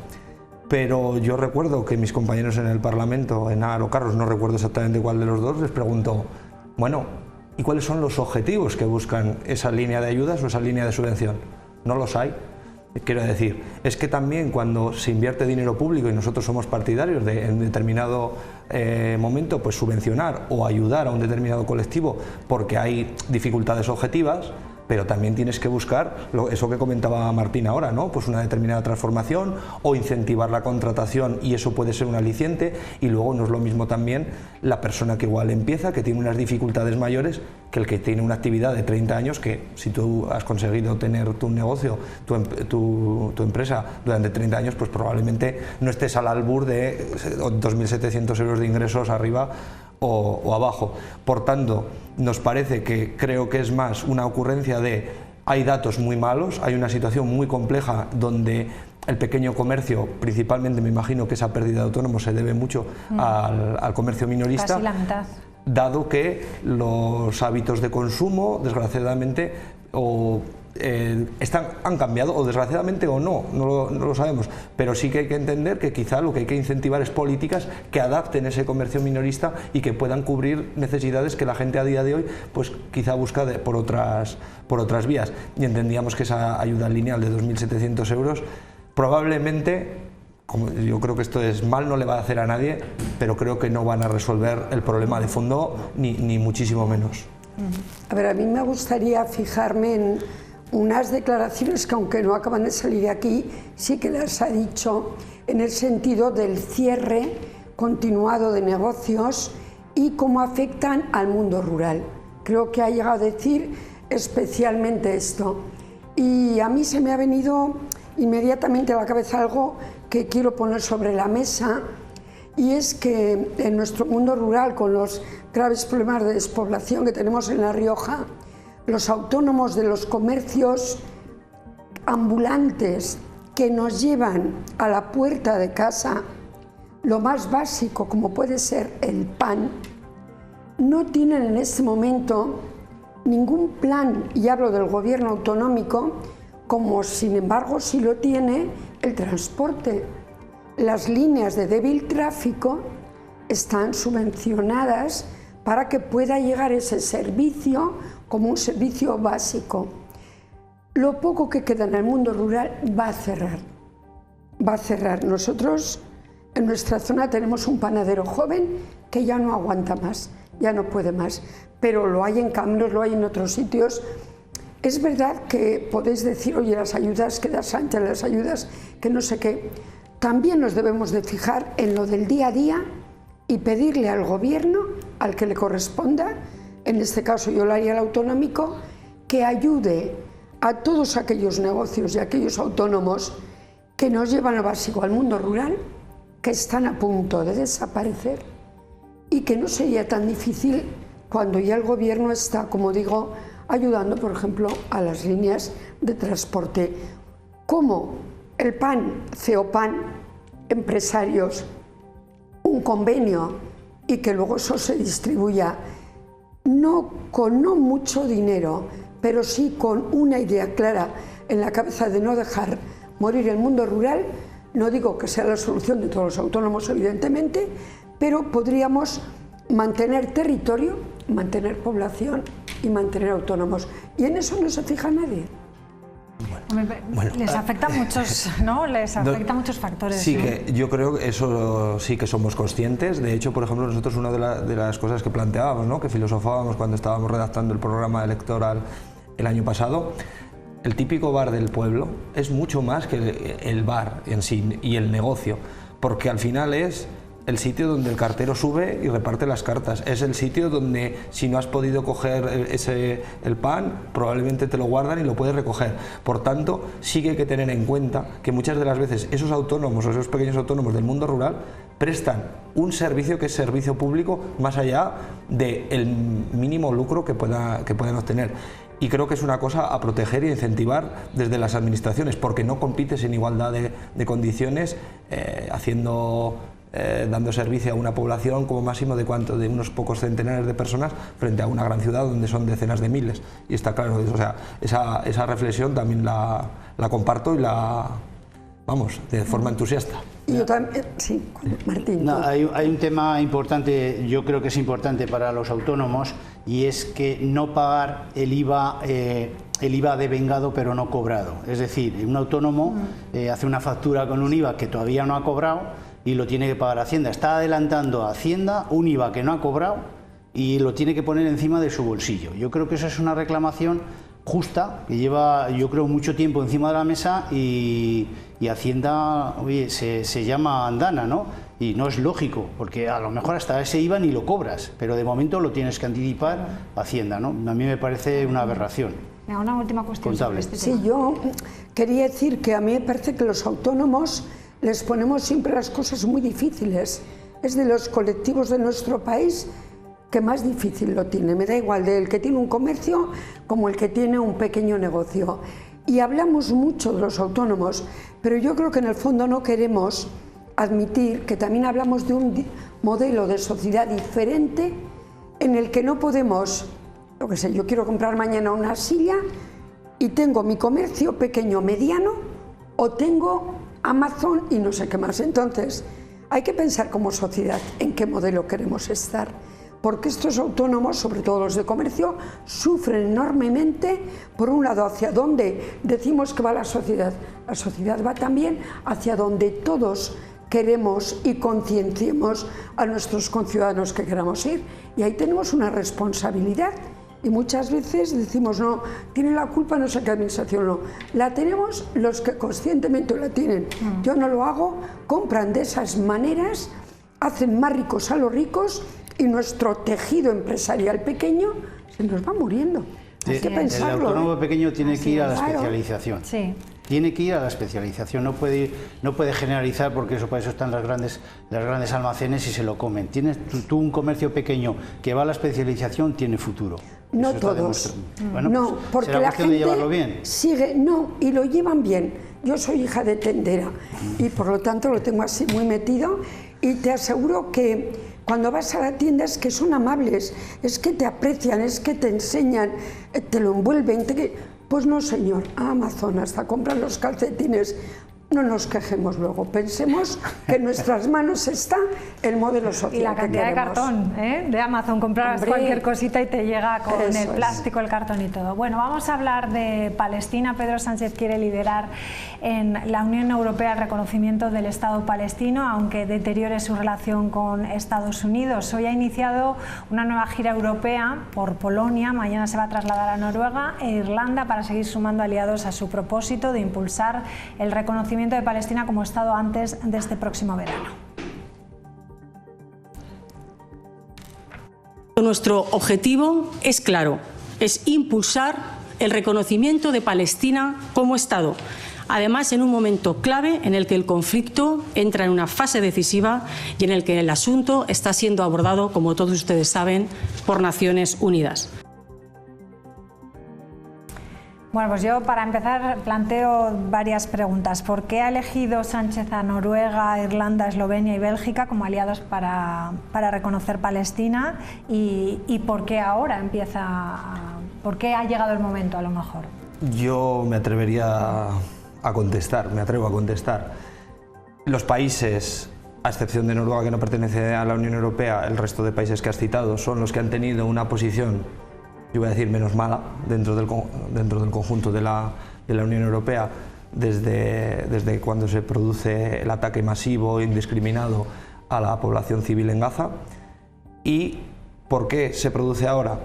Pero yo recuerdo que mis compañeros en el Parlamento, Enar o Carlos, no recuerdo exactamente cuál de los dos, les preguntó, bueno, ¿y cuáles son los objetivos que buscan esa línea de ayudas o esa línea de subvención? No los hay. Quiero decir, es que también cuando se invierte dinero público, y nosotros somos partidarios de en determinado momento pues subvencionar o ayudar a un determinado colectivo porque hay dificultades objetivas, pero también tienes que buscar eso que comentaba Martín ahora, ¿no? Pues una determinada transformación o incentivar la contratación, y eso puede ser un aliciente. Y luego no es lo mismo también la persona que igual empieza, que tiene unas dificultades mayores, que el que tiene una actividad de 30 años, que si tú has conseguido tener tu negocio, tu empresa durante 30 años, pues probablemente no estés al albur de 2.700 euros de ingresos arriba o abajo. Por tanto, nos parece que creo que es más una ocurrencia de hay datos muy malos, hay una situación muy compleja donde el pequeño comercio, principalmente me imagino que esa pérdida de autónomos se debe mucho al comercio minorista. Casi la mitad. Dado que los hábitos de consumo, desgraciadamente, han cambiado, o desgraciadamente o no lo sabemos, pero sí que hay que entender que quizá lo que hay que incentivar es políticas que adapten ese comercio minorista y que puedan cubrir necesidades que la gente a día de hoy pues quizá busca por otras vías. Y entendíamos que esa ayuda lineal de 2.700 euros probablemente, como yo creo que esto es mal, no le va a hacer a nadie, pero creo que no van a resolver el problema de fondo ni muchísimo menos. A ver, a mí me gustaría fijarme en unas declaraciones que, aunque no acaban de salir aquí, sí que las ha dicho en el sentido del cierre continuado de negocios y cómo afectan al mundo rural. Creo que ha llegado a decir especialmente esto. Y a mí se me ha venido inmediatamente a la cabeza algo que quiero poner sobre la mesa, y es que en nuestro mundo rural, con los graves problemas de despoblación que tenemos en La Rioja, los autónomos de los comercios ambulantes que nos llevan a la puerta de casa lo más básico, como puede ser el pan, no tienen en este momento ningún plan, y hablo del gobierno autonómico, como sin embargo sí lo tiene el transporte. Las líneas de débil tráfico están subvencionadas para que pueda llegar ese servicio como un servicio básico. Lo poco que queda en el mundo rural va a cerrar. Va a cerrar. Nosotros en nuestra zona tenemos un panadero joven que ya no aguanta más, ya no puede más, pero lo hay en Camnos, lo hay en otros sitios. Es verdad que podéis decir, oye, las ayudas que da Sánchez, las ayudas que no sé qué. También nos debemos de fijar en lo del día a día y pedirle al gobierno, al que le corresponda, en este caso yo lo haría al autonómico, que ayude a todos aquellos negocios y aquellos autónomos que nos llevan lo básico al mundo rural, que están a punto de desaparecer, y que no sería tan difícil cuando ya el gobierno está, como digo, ayudando, por ejemplo, a las líneas de transporte, como el PAN, CEOPAN, empresarios, un convenio, y que luego eso se distribuya, con no mucho dinero, pero sí con una idea clara en la cabeza de no dejar morir el mundo rural. No digo que sea la solución de todos los autónomos, evidentemente, pero podríamos mantener territorio mantener población y mantener autónomos. Y en eso no se fija nadie. Bueno, les afecta muchos, ¿no? Les afecta muchos factores. Sí, ¿no? que yo creo que eso sí que somos conscientes. De hecho, por ejemplo, nosotros una de las cosas que planteábamos, ¿no?, que filosofábamos cuando estábamos redactando el programa electoral el año pasado, el típico bar del pueblo es mucho más que el bar en sí y el negocio, porque al final es el sitio donde el cartero sube y reparte las cartas, es el sitio donde si no has podido coger el pan, probablemente te lo guardan y lo puedes recoger. Por tanto, sí que hay que tener en cuenta que muchas de las veces esos autónomos o esos pequeños autónomos del mundo rural prestan un servicio que es servicio público más allá del mínimo lucro que puedan obtener. Y creo que es una cosa a proteger y a incentivar desde las administraciones, porque no compites en igualdad de condiciones dando servicio a una población como máximo de unos pocos centenares de personas frente a una gran ciudad donde son decenas de miles. Y está claro, o sea, esa reflexión también la comparto y vamos, de forma entusiasta. Y yo también, sí, Martín. No, hay un tema importante, yo creo que es importante para los autónomos, y es que no pagar el IVA devengado pero no cobrado. Es decir, un autónomo hace una factura con un IVA que todavía no ha cobrado y lo tiene que pagar Hacienda. Está adelantando a Hacienda un IVA que no ha cobrado y lo tiene que poner encima de su bolsillo. Yo creo que eso es una reclamación justa, que lleva, yo creo, mucho tiempo encima de la mesa y Hacienda, oye, se llama andana, ¿no? Y no es lógico, porque a lo mejor hasta ese IVA ni lo cobras, pero de momento lo tienes que anticipar Hacienda, ¿no? A mí me parece una aberración. Una última cuestión sobre este tema. Sí, yo quería decir que a mí me parece que los autónomos les ponemos siempre las cosas muy difíciles. Es de los colectivos de nuestro país que más difícil lo tiene. Me da igual del que tiene un comercio como el que tiene un pequeño negocio. Y hablamos mucho de los autónomos, pero yo creo que en el fondo no queremos admitir que también hablamos de un modelo de sociedad diferente en el que no podemos, yo qué sé, yo quiero comprar mañana una silla y tengo mi comercio pequeño, mediano, o tengo Amazon y no sé qué más. Entonces, hay que pensar como sociedad en qué modelo queremos estar, porque estos autónomos, sobre todo los de comercio, sufren enormemente, por un lado, hacia donde decimos que va la sociedad va también hacia donde todos queremos y concienciemos a nuestros conciudadanos que queramos ir, y ahí tenemos una responsabilidad. Y muchas veces decimos, no, tiene la culpa no sé qué administración, no. La tenemos los que conscientemente la tienen. Yo no lo hago, compran de esas maneras, hacen más ricos a los ricos y nuestro tejido empresarial pequeño se nos va muriendo. Hay que pensarlo. El autónomo pequeño tiene que ir a la especialización. Sí. Tiene que ir a la especialización, no puede generalizar, porque para eso están las grandes almacenes y se lo comen. Tienes tú un comercio pequeño que va a la especialización, tiene futuro. No todos. Bueno, no, pues, porque será la cuestión gente de llevarlo bien. Sigue, no, y lo llevan bien. Yo soy hija de tendera y por lo tanto lo tengo así muy metido, y te aseguro que cuando vas a la tienda es que son amables, es que te aprecian, es que te enseñan, te lo envuelven. Pues no, señor, a Amazon hasta comprar los calcetines. No nos quejemos luego, pensemos que en nuestras manos está el modelo social. Y la cantidad de cartón de Amazon, compras cualquier cosita y te llega con el plástico, el cartón y todo. Bueno, vamos a hablar de Palestina. Pedro Sánchez quiere liderar en la Unión Europea el reconocimiento del Estado palestino, aunque deteriore su relación con Estados Unidos. Hoy ha iniciado una nueva gira europea por Polonia, mañana se va a trasladar a Noruega e Irlanda para seguir sumando aliados a su propósito de impulsar el reconocimiento de Palestina como Estado antes de este próximo verano. Nuestro objetivo es claro, es impulsar el reconocimiento de Palestina como Estado, además en un momento clave en el que el conflicto entra en una fase decisiva y en el que el asunto está siendo abordado, como todos ustedes saben, por Naciones Unidas. Bueno, pues yo para empezar planteo varias preguntas. ¿Por qué ha elegido Sánchez a Noruega, Irlanda, Eslovenia y Bélgica como aliados para reconocer Palestina? ¿Y por qué ahora por qué ha llegado el momento a lo mejor? Yo me atrevería a contestar, me atrevo a contestar. Los países a excepción de Noruega, que no pertenece a la Unión Europea, el resto de países que has citado son los que han tenido una posición, yo voy a decir, menos mala dentro del conjunto de la Unión Europea desde cuando se produce el ataque masivo e indiscriminado a la población civil en Gaza. ¿Y por qué se produce ahora?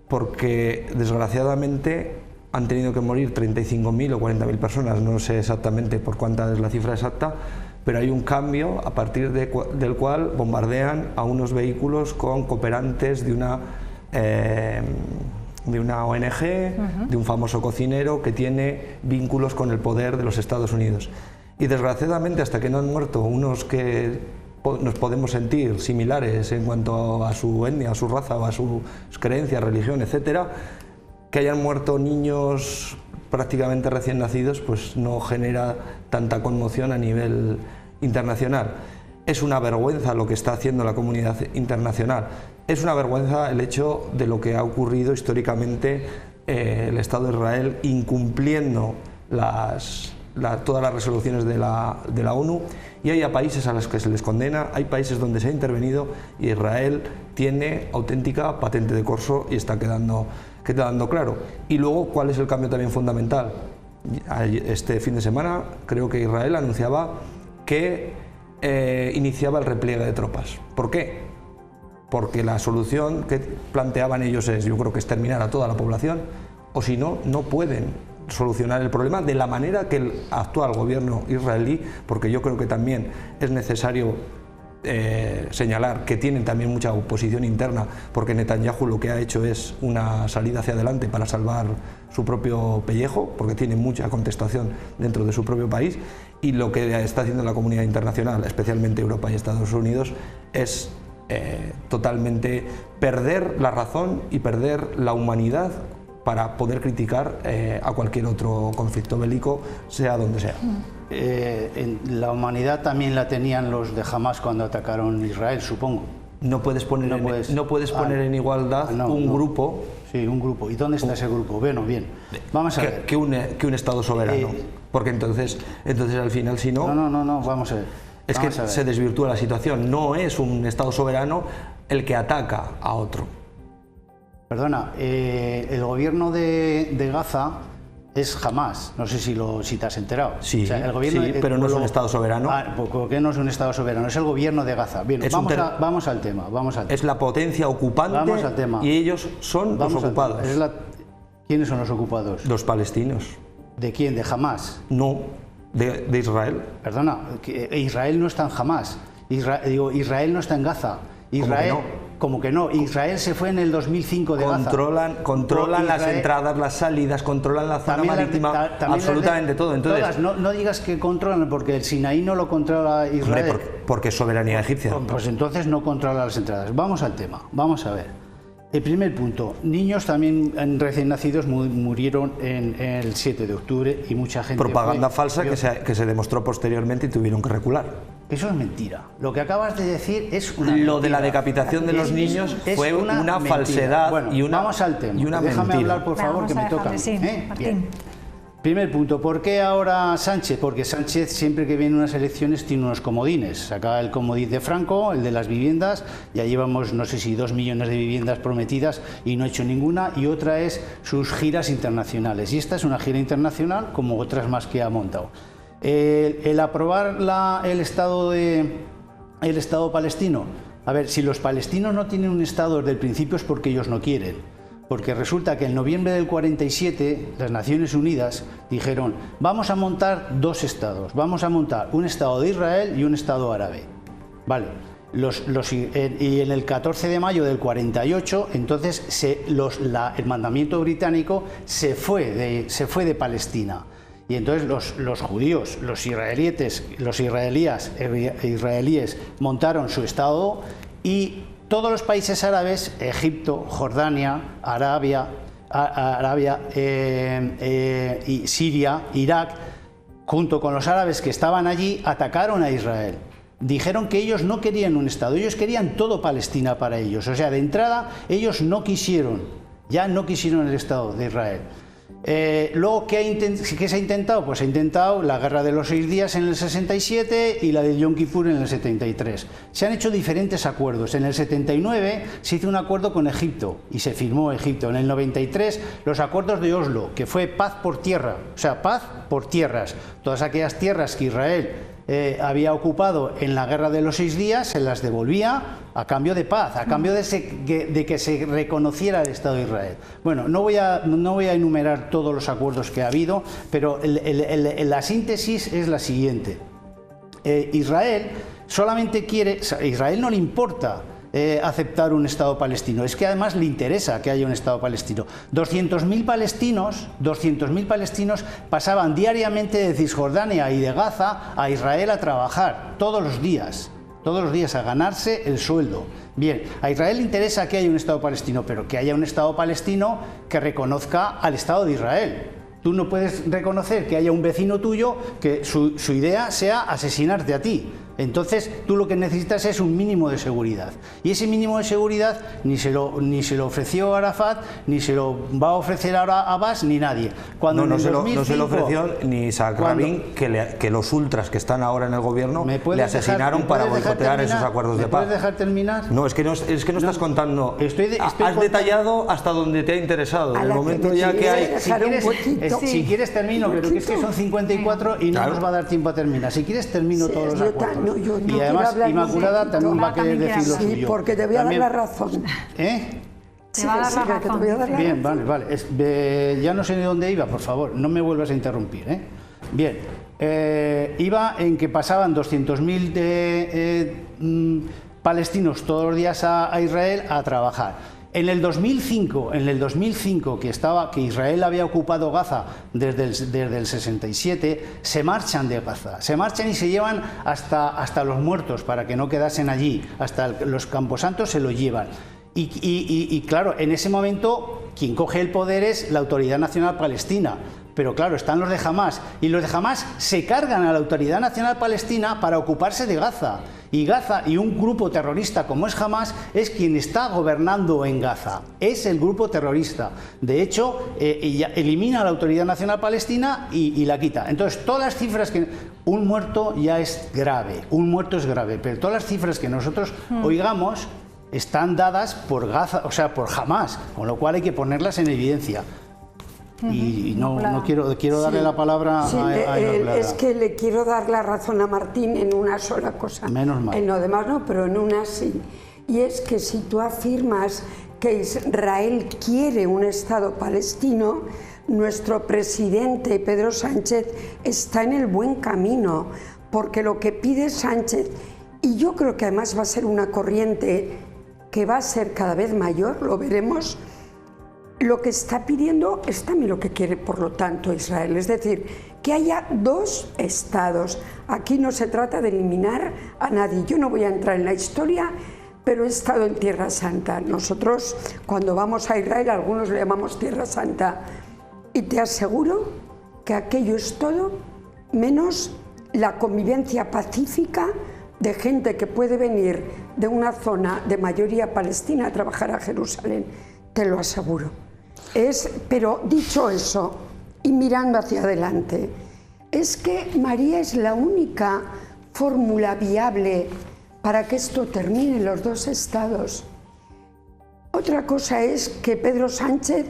Porque desgraciadamente han tenido que morir 35.000 o 40.000 personas, no sé exactamente por cuánta es la cifra exacta, pero hay un cambio a partir del cual bombardean a unos vehículos con cooperantes de una ONG, de un famoso cocinero que tiene vínculos con el poder de los Estados Unidos. Y desgraciadamente, hasta que no han muerto unos que nos podemos sentir similares en cuanto a su etnia, a su raza o a sus creencias, religión, etcétera, que hayan muerto niños prácticamente recién nacidos, pues no genera tanta conmoción a nivel internacional. Es una vergüenza lo que está haciendo la comunidad internacional. Es una vergüenza el hecho de lo que ha ocurrido históricamente, el Estado de Israel incumpliendo todas las resoluciones de la ONU, y hay países a los que se les condena, hay países donde se ha intervenido y Israel tiene auténtica patente de corso y está quedando claro. Y luego, ¿cuál es el cambio también fundamental? Este fin de semana creo que Israel anunciaba que iniciaba el repliegue de tropas. ¿Por qué? Porque la solución que planteaban ellos yo creo que es terminar a toda la población, o si no, no pueden solucionar el problema de la manera que el actual gobierno israelí, porque yo creo que también es necesario señalar que tienen también mucha oposición interna, porque Netanyahu lo que ha hecho es una salida hacia adelante para salvar su propio pellejo, porque tiene mucha contestación dentro de su propio país, y lo que está haciendo la comunidad internacional, especialmente Europa y Estados Unidos, es totalmente perder la razón y perder la humanidad para poder criticar a cualquier otro conflicto bélico, sea donde sea. La humanidad también la tenían los de Hamas cuando atacaron Israel, supongo. No puedes poner, en igualdad un grupo. Sí, un grupo. ¿Y dónde está ese grupo? Bueno, bien. Vamos a ver. Que un Estado soberano. Porque entonces al final, si no... No, vamos a ver. Es que se desvirtúa la situación. No es un Estado soberano el que ataca a otro. Perdona, el gobierno de Gaza es Hamas, no sé si te has enterado. Sí, pero no es un Estado soberano. ¿Por qué no es un Estado soberano? Es el gobierno de Gaza. Bien, vamos al tema. Es la potencia ocupante. Vamos al tema. Y ellos son los ocupados. ¿Quiénes son los ocupados? Los palestinos. ¿De quién? ¿De Hamas? No, de Israel. Perdona, Israel no está en Hamas. Israel no está en Gaza. Israel, ¿Cómo que no? Israel se fue en el 2005 de Gaza. Controlan las entradas, las salidas, controlan la zona marítima, absolutamente todo. Entonces, no digas que controlan, porque el Sinaí no lo controla Israel. Porque es soberanía egipcia. Pues entonces no controla las entradas. Vamos al tema, vamos a ver. El primer punto, niños también recién nacidos murieron en el 7 de octubre y mucha gente... Propaganda falsa que se demostró posteriormente y tuvieron que recular. Eso es mentira. Lo que acabas de decir es una mentira. Lo de la decapitación de los niños fue una falsedad. Bueno, y una, vamos al tema. Y una Déjame mentira. hablar, por favor, que me toca. Sí, Bien. Primer punto, ¿por qué ahora Sánchez? Porque Sánchez siempre que viene unas elecciones tiene unos comodines. Saca el comodín de Franco, el de las viviendas, ya llevamos no sé si 2 millones de viviendas prometidas y no ha hecho ninguna, y otra es sus giras internacionales. Y esta es una gira internacional como otras más que ha montado. El aprobar el Estado palestino, a ver, si los palestinos no tienen un Estado desde el principio es porque ellos no quieren. Porque resulta que en noviembre del 47 las Naciones Unidas dijeron vamos a montar 2 estados, vamos a montar un Estado de Israel y un Estado árabe. Vale, y en el 14 de mayo del 48 entonces el mandamiento británico se fue de Palestina. Y entonces los judíos, los israelíes montaron su Estado y todos los países árabes, Egipto, Jordania, Arabia, y Siria, Irak, junto con los árabes que estaban allí, atacaron a Israel. Dijeron que ellos no querían un Estado, ellos querían todo Palestina para ellos. O sea, de entrada, ellos no quisieron el Estado de Israel. Luego, ¿qué se ha intentado? Pues se ha intentado la Guerra de los 6 días en el 67 y la de Yom Kippur en el 73. Se han hecho diferentes acuerdos. En el 79 se hizo un acuerdo con Egipto y se firmó Egipto. En el 93 los acuerdos de Oslo, que fue paz por tierra, o sea, paz por tierras. Todas aquellas tierras que Israel había ocupado en la Guerra de los 6 días se las devolvía a cambio de paz, a cambio de que se reconociera el Estado de Israel. Bueno, no voy a enumerar todos los acuerdos que ha habido, pero la síntesis es la siguiente. Israel no le importa aceptar un Estado palestino, es que además le interesa que haya un Estado palestino. 200.000 palestinos pasaban diariamente de Cisjordania y de Gaza a Israel a trabajar todos los días a ganarse el sueldo. Bien, a Israel le interesa que haya un Estado palestino, pero que haya un Estado palestino que reconozca al Estado de Israel. Tú no puedes reconocer que haya un vecino tuyo que su idea sea asesinarte a ti. Entonces, tú lo que necesitas es un mínimo de seguridad. Y ese mínimo de seguridad ni se lo ofreció Arafat, ni se lo va a ofrecer ahora Abbas, ni nadie. Cuando no se lo ofreció ni Isaac Rabin, que los ultras que están ahora en el gobierno le asesinaron para boicotear esos acuerdos de paz. ¿Me puedes dejar terminar? No, es que no estás contando. Has detallado hasta donde te ha interesado. En el momento ya que hay... Si quieres termino, pero es que son 54 y no nos va a dar tiempo a terminar. Si quieres termino todos los acuerdos. Y además Inmaculada también va a querer decir lo suyo. Sí, porque te voy a dar la razón. Te va a dar la razón. Bien, vale. Ya no sé de dónde iba, por favor, no me vuelvas a interrumpir. Bien, iba en que pasaban 200.000 palestinos todos los días a Israel a trabajar. En el 2005, que Israel había ocupado Gaza desde el 67, se marchan de Gaza, se marchan y se llevan hasta los muertos para que no quedasen allí, hasta los camposantos se los llevan. Y claro, en ese momento quien coge el poder es la Autoridad Nacional Palestina. Pero claro, están los de Hamás, y los de Hamás se cargan a la Autoridad Nacional Palestina para ocuparse de Gaza. Y Gaza y un grupo terrorista como es Hamás es quien está gobernando en Gaza. Es el grupo terrorista. De hecho, elimina a la Autoridad Nacional Palestina y la quita. Entonces, todas las cifras que... Un muerto ya es grave, pero todas las cifras que nosotros oigamos están dadas por Gaza, o sea, por Hamás, con lo cual hay que ponerlas en evidencia. Y no quiero darle la palabra a Inmaculada. Es que le quiero dar la razón a Martín en una sola cosa. Menos mal. En lo demás no, pero en una sí. Y es que si tú afirmas que Israel quiere un Estado palestino, nuestro presidente Pedro Sánchez está en el buen camino, porque lo que pide Sánchez, y yo creo que además va a ser una corriente que va a ser cada vez mayor, lo veremos. Lo que está pidiendo es también lo que quiere, por lo tanto, Israel. Es decir, que haya 2 estados. Aquí no se trata de eliminar a nadie. Yo no voy a entrar en la historia, pero he estado en Tierra Santa. Nosotros, cuando vamos a Israel, algunos le llamamos Tierra Santa. Y te aseguro que aquello es todo menos la convivencia pacífica de gente que puede venir de una zona de mayoría palestina a trabajar a Jerusalén. Te lo aseguro. Pero dicho eso, y mirando hacia adelante, es que María es la única fórmula viable para que esto termine, los 2 estados. Otra cosa es que Pedro Sánchez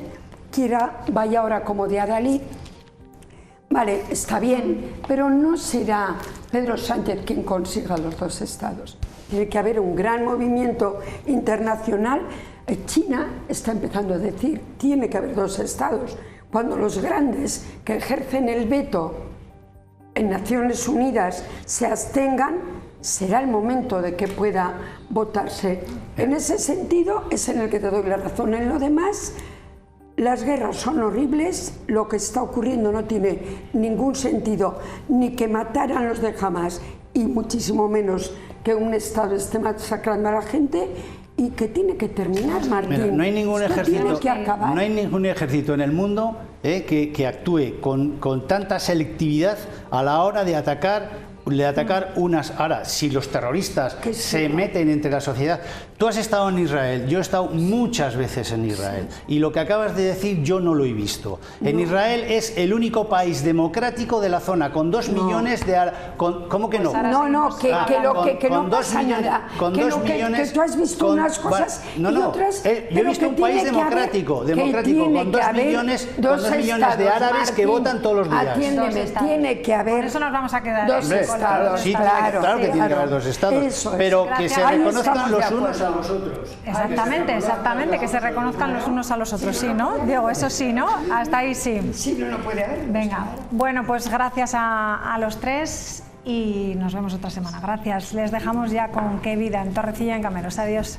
vaya ahora como de Adalid. Vale, está bien, pero no será Pedro Sánchez quien consiga los 2 estados. Tiene que haber un gran movimiento internacional. China está empezando a decir, tiene que haber 2 estados. Cuando los grandes que ejercen el veto en Naciones Unidas se abstengan, será el momento de que pueda votarse. En ese sentido es en el que te doy la razón. En lo demás, las guerras son horribles, lo que está ocurriendo no tiene ningún sentido, ni que mataran los de Hamás, y muchísimo menos que un Estado esté masacrando a la gente, y que tiene que terminar, Martín. Mira, no hay ningún ejército en el mundo que actúe con tanta selectividad a la hora de atacar de atacar unas... Ahora, si los terroristas se meten entre la sociedad... Tú has estado en Israel, yo he estado muchas veces en Israel, y lo que acabas de decir yo no lo he visto. En Israel es el único país democrático de la zona, con 2 millones de... ¿Cómo que no? Que no pasa nada. Con 2 millones... Que tú has visto unas cosas y otras... Yo he visto un país democrático, con 2 millones de árabes que votan todos los días. Atiéndeme, tiene que haber... Por eso nos vamos a quedar 2 estados. Sí, claro que tiene que haber 2 estados, pero que se reconozcan los unos a los otros. Exactamente, que se reconozcan los unos a los otros, sí, ¿no? Diego, eso sí, ¿no? Hasta ahí sí. Sí, no puede haber. Venga, bueno, pues gracias a los 3 y nos vemos otra semana. Gracias. Les dejamos ya con Qué Vida en Torrecilla, en Cameros. Adiós.